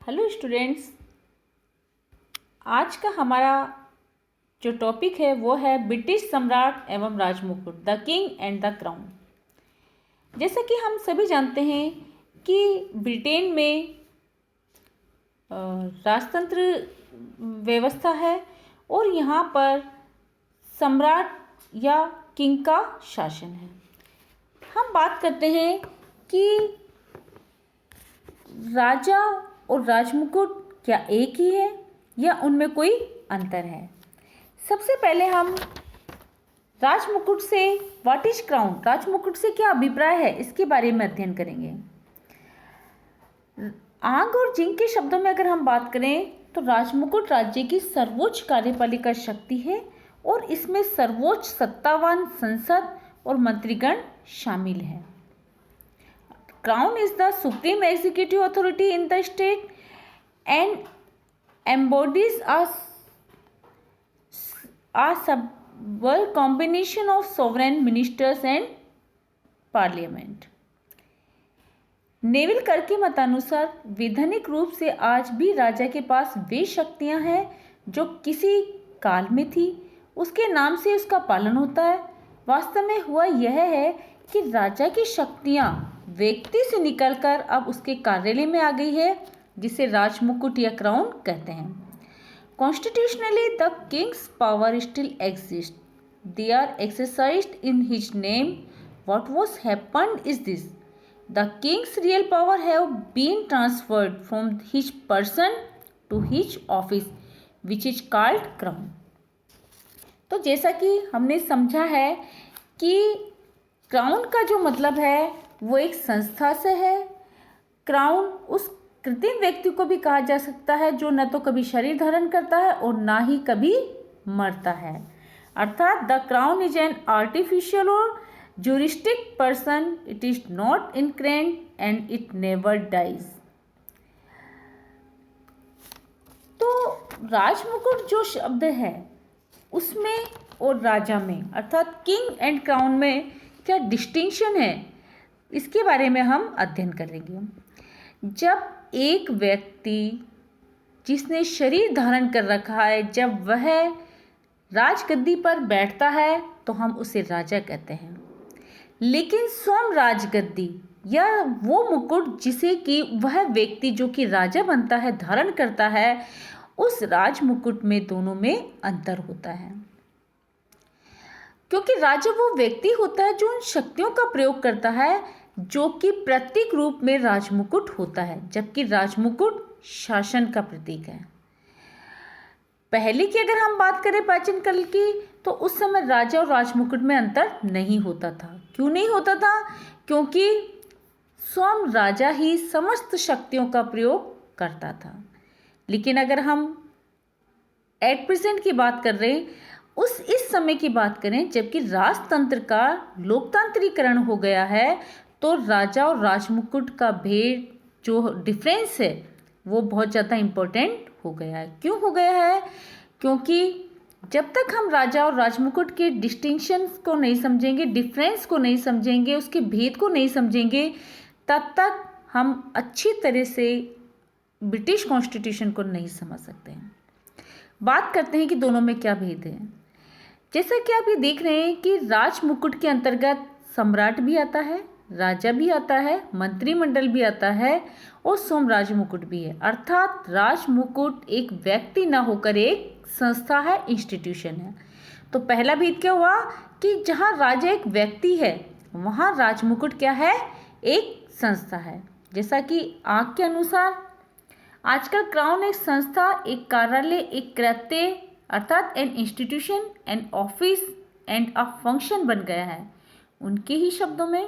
Hello students. आज का हमारा जो टॉपिक है वो है ब्रिटिश सम्राट एवं राजमुकुट, the king and the crown. जैसा कि हम सभी जानते हैं कि ब्रिटेन में राजतंत्र व्यवस्था है और यहाँ पर सम्राट या किंग का शासन है। हम बात करते हैं कि राजा और राजमुकुट क्या एक ही है या उनमें कोई अंतर है। सबसे पहले हम राजमुकुट से व्हाट इज क्राउन, राजमुकुट से क्या अभिप्राय है, इसके बारे में अध्ययन करेंगे। आंग और जिंग के शब्दों में अगर हम बात करें तो राजमुकुट राज्य की सर्वोच्च कार्यपालिका शक्ति है और इसमें सर्वोच्च सत्तावान संसद और मंत्रीगण शामिल हैं। Crown is the supreme executive authority in the state and embodies a combination of sovereign ministers and parliament. Neville कर के मतानुसार वैधानिक रूप से आज भी राजा के पास वे शक्तियां हैं जो किसी काल में थी, उसके नाम से उसका पालन होता है। वास्तव में हुआ यह है कि राजा की शक्तियां व्यक्ति से निकलकर अब उसके कार्यालय में आ गई है, जिसे राजमुकुट या क्राउन कहते हैं। Constitutionally the king's power still exist, they are exercised in his name. What was happened is this, the king's real power have been transferred from his person to his office which is called crown. तो जैसा कि हमने समझा है कि crown का जो मतलब है वो एक संस्था से है। क्राउन उस कृत्रिम व्यक्ति को भी कहा जा सकता है जो न तो कभी शरीर धारण करता है और ना ही कभी मरता है। अर्थात the crown is an artificial और juristic person, it is not incarnate and it never dies. तो राजमुकुट जो शब्द है उसमें और राजा में अर्थात किंग एंड क्राउन में क्या डिस्टिंक्शन है, इसके बारे में हम अध्ययन करेंगे। जब एक व्यक्ति जिसने शरीर धारण कर रखा है, जब वह राजगद्दी पर बैठता है तो हम उसे राजा कहते हैं। लेकिन स्वयं राजगद्दी या वो मुकुट जिसे कि वह व्यक्ति जो कि राजा बनता है धारण करता है, उस राजमुकुट में दोनों में अंतर होता है। क्योंकि राजा वो व्यक्ति होता है जो उन शक्तियों का प्रयोग करता है जो कि प्रतीक रूप में राजमुकुट होता है, जबकि राजमुकुट शासन का प्रतीक है। पहले की अगर हम बात करें प्राचीन काल की, तो उस समय राजा और राजमुकुट में अंतर नहीं होता था। क्यों नहीं होता था? क्योंकि स्वयं राजा ही समस्त शक्तियों का प्रयोग करता था। लेकिन अगर हम एट प्रेजेंट की बात कर रहे हैं, इस समय की बात करें जबकि राजतंत्र का लोकतांत्रिकरण हो गया है, तो राजा और राजमुकुट का भेद जो डिफरेंस है वो बहुत ज़्यादा इम्पोर्टेंट हो गया है। क्यों हो गया है? क्योंकि जब तक हम राजा और राजमुकुट के डिस्टिंक्शंस को नहीं समझेंगे, डिफरेंस को नहीं समझेंगे, उसके भेद को नहीं समझेंगे, तब तक हम अच्छी तरह से ब्रिटिश कॉन्स्टिट्यूशन को नहीं समझ सकते हैं। बात करते हैं कि दोनों में क्या भेद है। जैसा कि आप ये देख रहे हैं कि राजमुकुट के अंतर्गत सम्राट भी आता है, राजा भी आता है, मंत्रिमंडल भी आता है और स्वयं राजमुकुट भी है। अर्थात राजमुकुट एक व्यक्ति ना होकर एक संस्था है, इंस्टीट्यूशन है। तो पहला भेद क्या हुआ कि जहाँ राजा एक व्यक्ति है वहाँ राजमुकुट क्या है? एक संस्था है। जैसा कि आंक के अनुसार आजकल क्राउन एक संस्था, एक कार्यालय, एक कृत्य अर्थात an institution, an office and a function बन गया है। उनके ही शब्दों में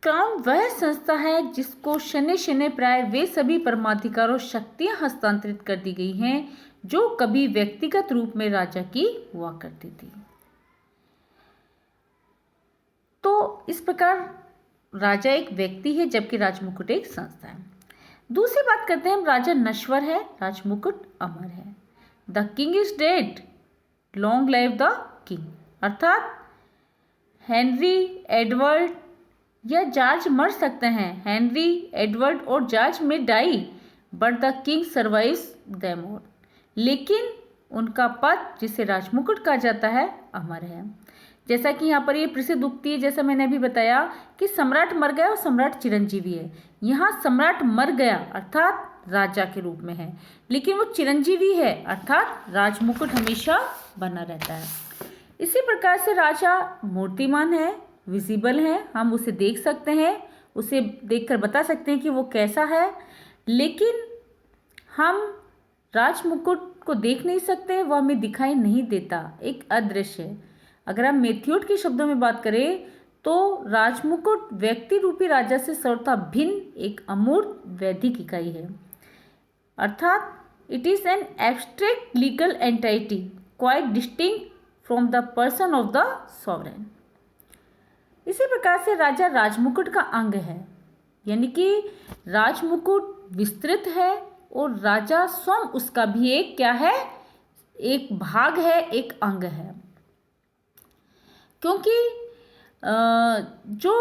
क्राउन वह संस्था है जिसको शने शने प्राय वे सभी परमाधिकार और शक्तियां हस्तांतरित कर दी गई हैं जो कभी व्यक्तिगत रूप में राजा की हुआ करती थी। तो इस प्रकार राजा एक व्यक्ति है जबकि राजमुकुट एक संस्था है। दूसरी बात करते हैं हम, राजा नश्वर है, राजमुकुट अमर है। The king is dead, long live the king. अर्थात हेनरी एडवर्ड या जॉर्ज मर सकते हैं, हेनरी, एडवर्ड और George may die, but the king survives them all. लेकिन उनका पद, जिसे राजमुकुट कहा जाता है, अमर है। जैसा कि यहाँ पर ये प्रसिद्ध उक्ति है, जैसा मैंने अभी बताया कि सम्राट मर गया और सम्राट चिरंजीवी है। यहाँ सम्राट मर गया अर्थात राजा के रूप में है, लेकिन वो चिरंजीवी है अर्थात राजमुकुट हमेशा बना रहता है। इसी प्रकार से राजा मूर्तिमान है, विजिबल है, हम उसे देख सकते हैं, उसे देखकर बता सकते हैं कि वो कैसा है, लेकिन हम राजमुकुट को देख नहीं सकते, वह हमें दिखाई नहीं देता, एक अदृश्य है। अगर हम मैथ्यूड के शब्दों में बात करें तो राजमुकुट व्यक्ति रूपी राजा से सर्वथा भिन्न एक अमूर्त वैधिक इकाई है, अर्थात it is an abstract legal entity quite distinct from the person of the sovereign. इसी प्रकार से राजा राजमुकुट का अंग है, यानी कि राजमुकुट विस्तृत है और राजा स्वयं उसका भी एक क्या है, एक भाग है, एक अंग है। क्योंकि जो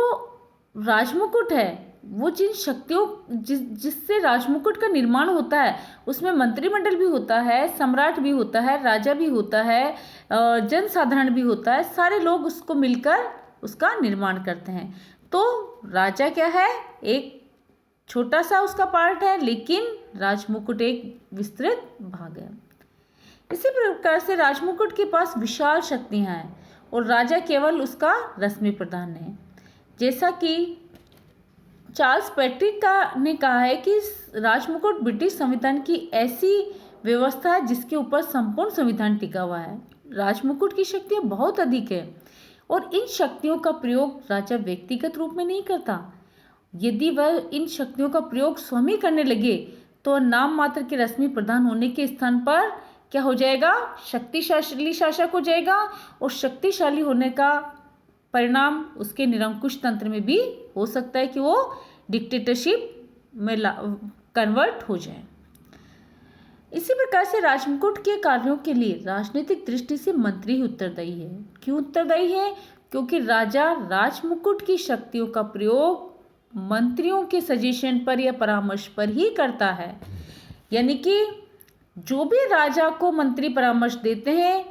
राजमुकुट है वो जिन शक्तियों जिससे राजमुकुट का निर्माण होता है उसमें मंत्रिमंडल भी होता है, सम्राट भी होता है, राजा भी होता है, जनसाधारण भी होता है, सारे लोग उसको मिलकर उसका निर्माण करते हैं। तो राजा क्या है, एक छोटा सा उसका पार्ट है, लेकिन राजमुकुट एक विस्तृत भाग है। इसी प्रकार से राजमुकुट के पास विशाल शक्तियाँ हैं और राजा केवल उसका रश्मि प्रधान है। जैसा कि चार्ल्स पैट्रिक ने कहा है कि राजमुकुट ब्रिटिश संविधान की ऐसी व्यवस्था है जिसके ऊपर संपूर्ण संविधान टिका हुआ है। राजमुकुट की शक्तियाँ बहुत अधिक है और इन शक्तियों का प्रयोग राजा व्यक्तिगत रूप में नहीं करता। यदि वह इन शक्तियों का प्रयोग स्वयं ही करने लगे तो नाम मात्र के रश्मि प्रधान होने के स्थान पर क्या हो जाएगा, शक्तिशाली शासक हो जाएगा और शक्तिशाली होने का परिणाम उसके निरंकुश तंत्र में भी हो सकता है कि वो डिक्टेटरशिप में कन्वर्ट हो जाए। इसी प्रकार से राजमुकुट के कार्यों के लिए राजनीतिक दृष्टि से मंत्री ही उत्तरदायी है। क्यों उत्तरदायी है? क्योंकि राजा राजमुकुट की शक्तियों का प्रयोग मंत्रियों के सजेशन पर या परामर्श पर ही करता है। यानी कि जो भी राजा को मंत्री परामर्श देते हैं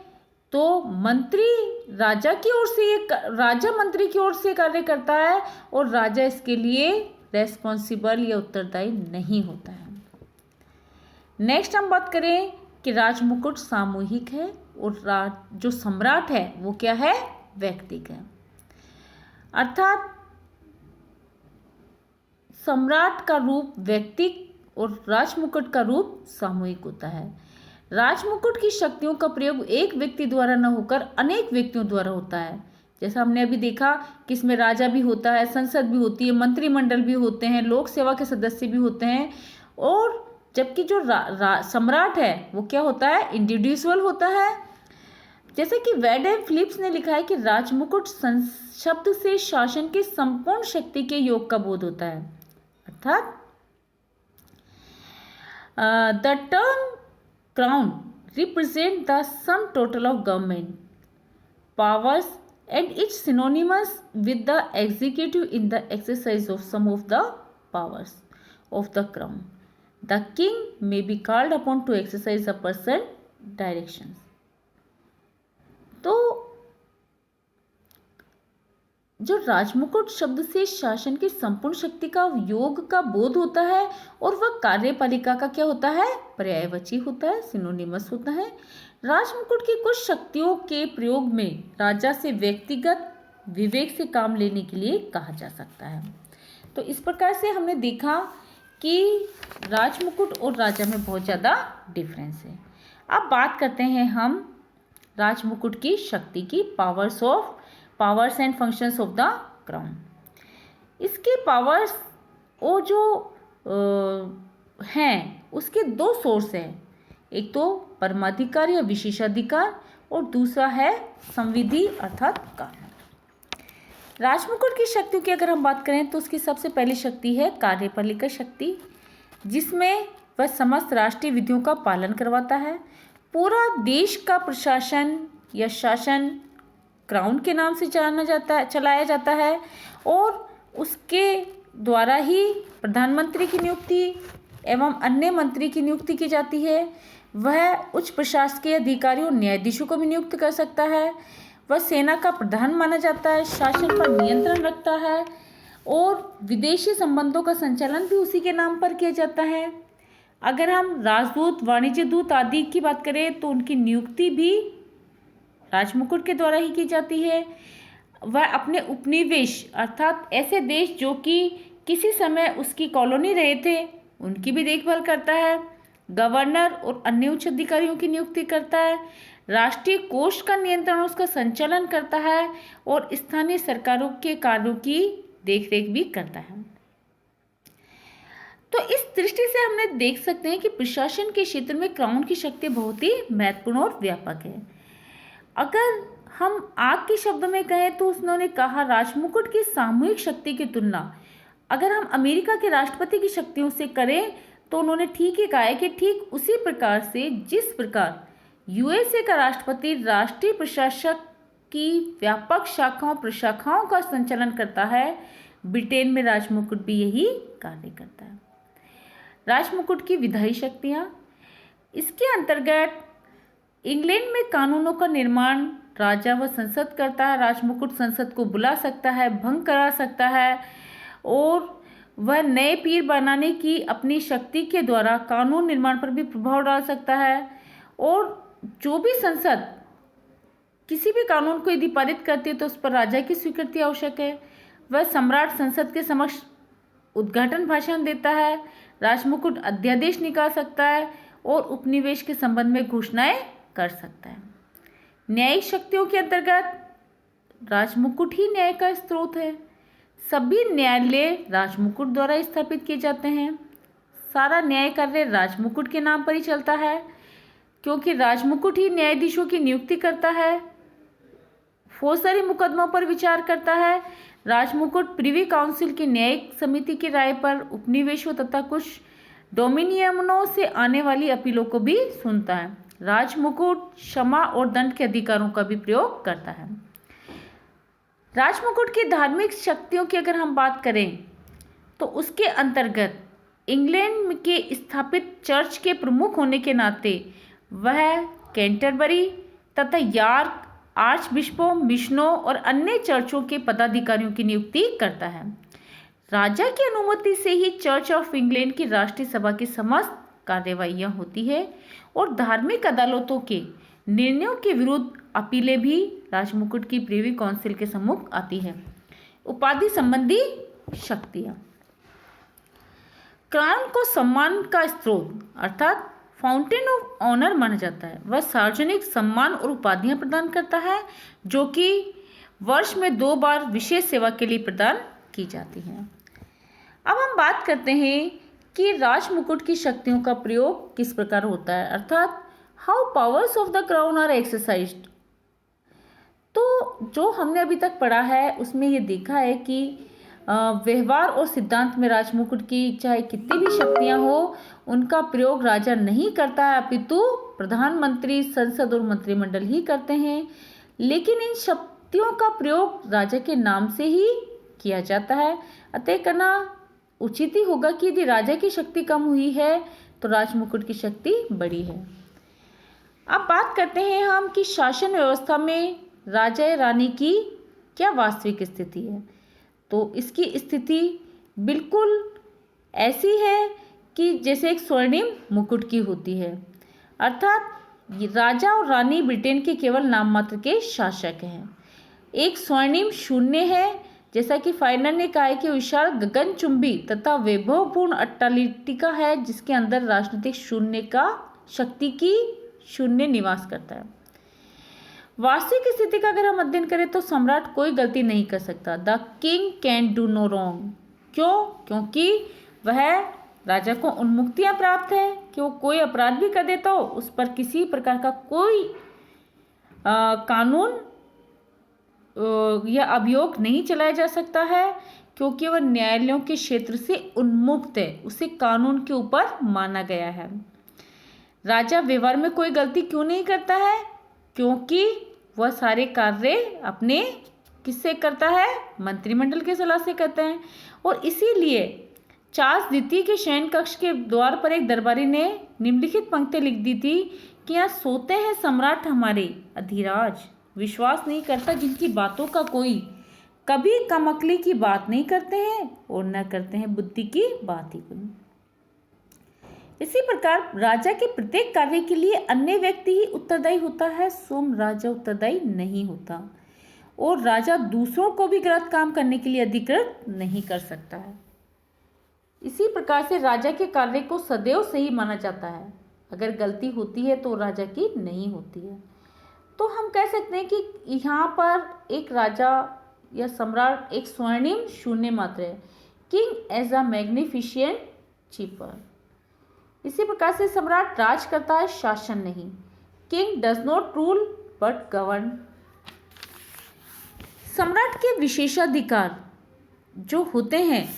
तो मंत्री राजा की ओर से राजा मंत्री की ओर से कार्य करता है और राजा इसके लिए रेस्पॉन्सिबल या उत्तरदायी नहीं होता है। नेक्स्ट हम बात करें कि राजमुकुट सामूहिक है और जो सम्राट है वो क्या है, व्यक्तिगत है। अर्थात सम्राट का रूप व्यक्ति और राजमुकुट का रूप सामूहिक होता है। राजमुकुट की शक्तियों का प्रयोग एक व्यक्ति द्वारा न होकर अनेक व्यक्तियों द्वारा होता है। जैसा हमने अभी देखा कि इसमें राजा भी होता है, संसद भी होती है, मंत्रिमंडल भी होते हैं, लोक सेवा के सदस्य भी होते हैं, और जबकि जो सम्राट है वो क्या होता है, इंडिविजुअल होता है। जैसे कि वेड एंड फिलिप्स ने लिखा है कि राजमुकुट शब्द से शासन की संपूर्ण शक्ति के योग का बोध होता है। अर्थात the term crown represents the sum total of government powers and it's synonymous with the executive in the exercise of some of the powers of the crown. The king may be called upon to exercise a person directions. तो जो राजमुकुट शब्द से शासन की संपूर्ण शक्ति का योग का बोध होता है और वह कार्यपालिका का क्या होता है, पर्यायवाची होता है, सिनोनिमस होता है। राजमुकुट की कुछ शक्तियों के प्रयोग में राजा से व्यक्तिगत विवेक से काम लेने के लिए कहा जा सकता है। तो इस प्रकार से हमने देखा कि राजमुकुट और राजा में बहुत ज़्यादा डिफरेंस है। अब बात करते हैं हम राजमुकुट की शक्ति की, powers and functions of the crown. इसके पावर्स वो जो हैं उसके दो सोर्स हैं, एक तो परमाधिकार या विशेषाधिकार और दूसरा है संविधि अर्थात कानून। राजमुकुट की शक्तियों की अगर हम बात करें तो उसकी सबसे पहली शक्ति है कार्यपालिका शक्ति, जिसमें वह समस्त राष्ट्रीय विधियों का पालन करवाता है। पूरा देश का प्रशासन या शासन क्राउन के नाम से चलाया जाता है और उसके द्वारा ही प्रधानमंत्री की नियुक्ति एवं अन्य मंत्री की नियुक्ति की जाती है। वह उच्च प्रशासकीय अधिकारियों न्यायाधीशों को भी नियुक्त कर सकता है। वह सेना का प्रधान माना जाता है, शासन पर नियंत्रण रखता है और विदेशी संबंधों का संचालन भी उसी के नाम पर किया जाता है। अगर हम राजदूत, वाणिज्य दूत आदि की बात करें तो उनकी नियुक्ति भी राजमुकुट के द्वारा ही की जाती है। वह अपने उपनिवेश अर्थात ऐसे देश जो कि किसी समय उसकी कॉलोनी रहे थे उनकी भी देखभाल करता है। गवर्नर और अन्य उच्च अधिकारियों की नियुक्ति करता है। राष्ट्रीय कोष का नियंत्रण, उसका संचालन करता है और स्थानीय सरकारों के कार्यों की देखरेख भी करता है। तो इस दृष्टि से हमने देख सकते हैं कि प्रशासन के क्षेत्र में क्राउन की शक्ति बहुत ही महत्वपूर्ण और व्यापक है। अगर हम आग के शब्दों में कहें तो उन्होंने कहा राजमुकुट की सामूहिक शक्ति की तुलना अगर हम अमेरिका के राष्ट्रपति की शक्तियों से करें तो उन्होंने ठीक ही कहा है कि ठीक उसी प्रकार से जिस प्रकार यूएसए का राष्ट्रपति राष्ट्रीय प्रशासक की व्यापक शाखाओं प्रशाखाओं का संचालन करता है, ब्रिटेन में राजमुकुट भी यही कार्य करता है। राजमुकुट की विधायी शक्तियाँ, इसके अंतर्गत इंग्लैंड में कानूनों का निर्माण राजा व संसद करता है। राजमुकुट संसद को बुला सकता है, भंग करा सकता है और वह नए पीर बनाने की अपनी शक्ति के द्वारा कानून निर्माण पर भी प्रभाव डाल सकता है। और जो भी संसद किसी भी कानून को यदि पारित करती है तो उस पर राजा की स्वीकृति आवश्यक है। वह सम्राट संसद के समक्ष उद्घाटन भाषण देता है। राजमुकुट अध्यादेश निकाल सकता है और उपनिवेश के संबंध में घोषणाएं कर सकता है। न्यायिक शक्तियों के अंतर्गत राजमुकुट ही न्याय का स्रोत है। सभी न्यायालय राजमुकुट द्वारा स्थापित किए जाते हैं। सारा न्याय कार्य राजमुकुट के नाम पर ही चलता है क्योंकि राजमुकुट ही न्यायाधीशों की नियुक्ति करता है, फौजदारी मुकदमों पर विचार करता है। राजमुकुट प्रिवी काउंसिल की न्यायिक समिति की राय पर उपनिवेशों तथा कुछ डोमिनियनों से आने वाली अपीलों को भी सुनता है। राजमुकुट क्षमा और दंड के अधिकारों का भी प्रयोग करता है। राजमुकुट की धार्मिक शक्तियों की अगर हम बात करें तो उसके अंतर्गत इंग्लैंड के स्थापित चर्च के प्रमुख होने के नाते वह कैंटरबरी तथा यॉर्क आर्च बिशपों, मिशनों और अन्य चर्चों के पदाधिकारियों की नियुक्ति करता है। राजा की अनुमति से ही चर्च ऑफ इंग्लैंड की राष्ट्रीय सभा की समस्त कार्यवाहियाँ होती है और धार्मिक अदालतों के निर्णयों के विरुद्ध अपीलें भी राजमुकुट की प्रिवी काउंसिल के सम्मुख आती है। उपाधि संबंधी शक्तियाँ, क्राउन को सम्मान का स्रोत अर्थात फाउंटेन ऑफ ऑनर माना जाता है। वह सार्वजनिक सम्मान और उपाधियां प्रदान करता है जो कि वर्ष में 2 बार विशेष सेवा के लिए प्रदान की जाती हैं। अब हम बात करते हैं कि राजमुकुट की शक्तियों का प्रयोग किस प्रकार होता है अर्थात how powers of the crown are exercised. तो जो हमने अभी तक पढ़ा है उसमें ये देखा है कि व्यवहार और सिद्धांत में राजमुकुट की चाहे कितनी भी शक्तियां हो उनका प्रयोग राजा नहीं करता है अपितु प्रधानमंत्री, संसद और मंत्रिमंडल ही करते हैं। लेकिन इन शक्तियों का प्रयोग राजा के नाम से ही किया जाता है, अतः करना उचित ही होगा कि यदि राजा की शक्ति कम हुई है तो राजमुकुट की शक्ति बड़ी है। अब बात करते हैं हम कि शासन व्यवस्था में राजा या रानी की क्या वास्तविक स्थिति है। तो इसकी स्थिति बिल्कुल ऐसी है कि जैसे एक स्वर्णिम मुकुट की होती है, अर्थात राजा और रानी ब्रिटेन के केवल नाम मात्र के शासक हैं। एक स्वर्णिम शून्य है, जैसा कि फाइनल ने कहा है कि विशाल गगनचुंबी तथा वैभवपूर्ण अट्टालिका है जिसके अंदर राजनीतिक शून्य का शक्ति की शून्य निवास करता है। वास्तविक स्थिति का अगर हम अध्ययन करें तो सम्राट कोई गलती नहीं कर सकता। The king can do no wrong. क्यों? क्योंकि वह राजा को उन्मुक्तियाँ प्राप्त है कि वो कोई अपराध भी कर देता हो उस पर किसी प्रकार का कोई कानून या अभियोग नहीं चलाया जा सकता है क्योंकि वह न्यायालयों के क्षेत्र से उन्मुक्त है, उसे कानून के ऊपर माना गया है। राजा व्यवहार में कोई गलती क्यों नहीं करता है? क्योंकि वह सारे कार्य अपने किससे करता है? मंत्रिमंडल के सलाह से करते हैं। और इसीलिए चार्ल्स द्वितीय के शयन कक्ष के द्वार पर एक दरबारी ने निम्नलिखित पंक्ति लिख दी थी कि यहाँ सोते हैं सम्राट हमारे अधिराज, विश्वास नहीं करता जिनकी बातों का कोई, कभी कमकली की बात नहीं करते हैं और न करते हैं बुद्धि की बात ही कोई। इसी प्रकार राजा के प्रत्येक कार्य के लिए अन्य व्यक्ति ही उत्तरदायी होता है, स्वयं राजा उत्तरदायी नहीं होता। और राजा दूसरों को भी गलत काम करने के लिए अधिकृत नहीं कर सकता है। इसी प्रकार से राजा के कार्य को सदैव सही माना जाता है। अगर गलती होती है तो राजा की नहीं होती है। तो हम कह सकते हैं कि यहाँ पर एक राजा या सम्राट एक स्वर्णिम शून्य मात्र है, किंग एज अ मैग्निफिशिएंट चीपर। इसी प्रकार से सम्राट राज करता है, शासन नहीं। King does not rule but govern. सम्राट के विशेषाधिकार जो होते हैं,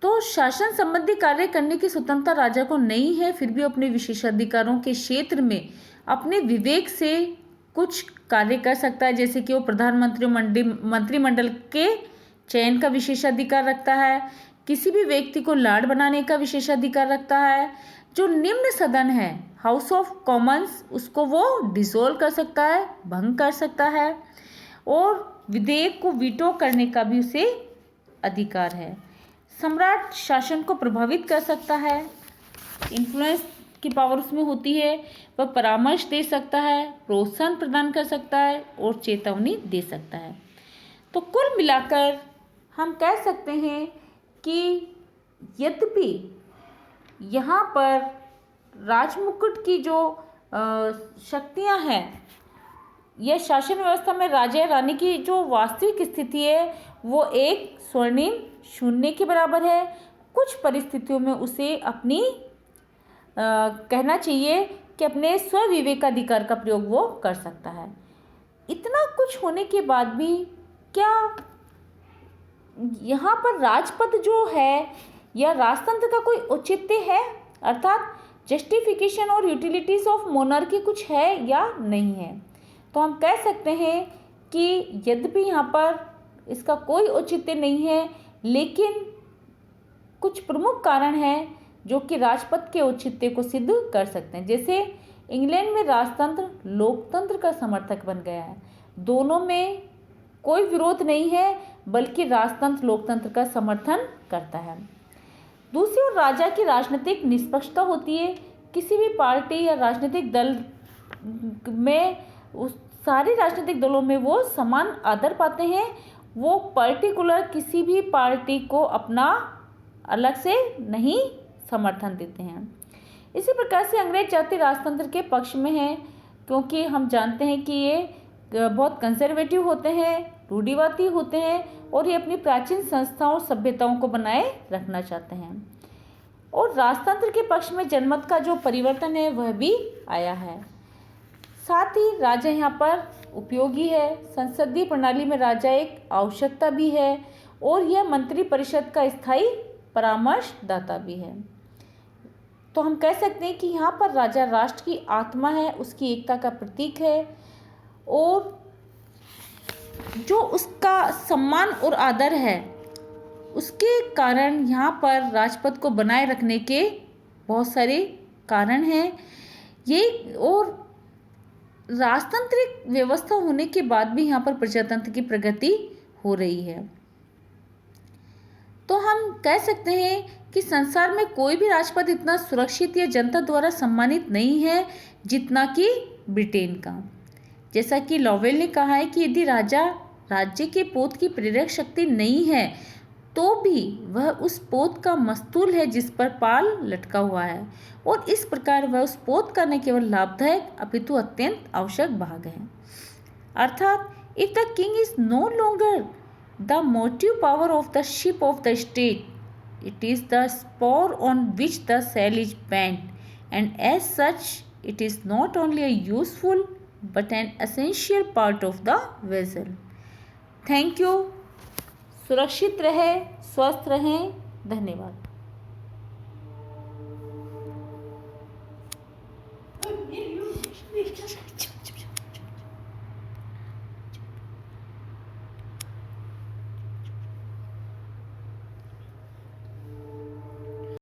तो शासन संबंधी कार्य करने की स्वतंत्रता राजा को नहीं है, फिर भी अपने विशेषाधिकारों के क्षेत्र में अपने विवेक से कुछ कार्य कर सकता है। जैसे कि वो प्रधानमंत्री मंत्रिमंडल के चयन का विशेषाधिकार रखता है, किसी भी व्यक्ति को लार्ड बनाने का विशेषाधिकार रखता है, जो निम्न सदन है हाउस ऑफ कॉमन्स उसको वो डिसॉल्व कर सकता है, भंग कर सकता है, और विधेयक को वीटो करने का भी उसे अधिकार है। सम्राट शासन को प्रभावित कर सकता है, इन्फ्लुएंस की पावर उसमें होती है। वह परामर्श दे सकता है, प्रोत्साहन प्रदान कर सकता है और चेतावनी दे सकता है। तो कुल मिलाकर हम कह सकते हैं कि यद्यपि यहाँ पर राजमुकुट की जो शक्तियाँ हैं, यह शासन व्यवस्था में राजा रानी की जो वास्तविक स्थिति है वो एक स्वर्णिम शून्य के बराबर है। कुछ परिस्थितियों में उसे अपनी कहना चाहिए कि अपने स्वविवेकाधिकार का प्रयोग वो कर सकता है। इतना कुछ होने के बाद भी क्या यहाँ पर राजपद जो है या राजतंत्र का कोई औचित्य है, अर्थात जस्टिफिकेशन और यूटिलिटीज ऑफ मोनार्की कुछ है या नहीं है? तो हम कह सकते हैं कि यद्यपि यहाँ पर इसका कोई औचित्य नहीं है, लेकिन कुछ प्रमुख कारण हैं जो कि राजपद के औचित्य को सिद्ध कर सकते हैं। जैसे इंग्लैंड में राजतंत्र लोकतंत्र का समर्थक बन गया है, दोनों में कोई विरोध नहीं है, बल्कि राजतंत्र लोकतंत्र का समर्थन करता है। दूसरी ओर राजा की राजनीतिक निष्पक्षता होती है। किसी भी पार्टी या राजनीतिक दल में उस सारे राजनीतिक दलों में वो समान आदर पाते हैं, वो पर्टिकुलर किसी भी पार्टी को अपना अलग से नहीं समर्थन देते हैं। इसी प्रकार से अंग्रेज जाति राजतंत्र के पक्ष में है, क्योंकि हम जानते हैं कि ये बहुत कंजर्वेटिव होते हैं, रूढ़िवादी होते हैं और ये अपनी प्राचीन संस्थाओं और सभ्यताओं को बनाए रखना चाहते हैं। और राजतंत्र के पक्ष में जनमत का जो परिवर्तन है वह भी आया है। साथ ही राजा यहाँ पर उपयोगी है, संसदीय प्रणाली में राजा एक आवश्यकता भी है और यह मंत्री परिषद का स्थायी परामर्शदाता भी है। तो हम कह सकते हैं कि यहाँ पर राजा राष्ट्र की आत्मा है, उसकी एकता का प्रतीक है और जो उसका सम्मान और आदर है उसके कारण यहाँ पर राजपद को बनाए रखने के बहुत सारे कारण हैं। ये और राजतांत्रिक व्यवस्था होने के बाद भी यहाँ पर प्रजातंत्र की प्रगति हो रही है। तो हम कह सकते हैं कि संसार में कोई भी राजपद इतना सुरक्षित या जनता द्वारा सम्मानित नहीं है जितना कि ब्रिटेन का। जैसा कि लॉवेल ने कहा है कि यदि राजा राज्य के पोत की प्रेरक शक्ति नहीं है तो भी वह उस पोत का मस्तूल है जिस पर पाल लटका हुआ है, और इस प्रकार वह उस पोत का न केवल लाभदायक अपितु अत्यंत आवश्यक भाग है। अर्थात if the king is no longer the motive power of the ship of the state, it is the spar on which the sail is bent, and as such it is not only a useful but an essential part of the vessel. Thank you. सुरक्षित रहें, स्वस्थ रहें। धन्यवाद।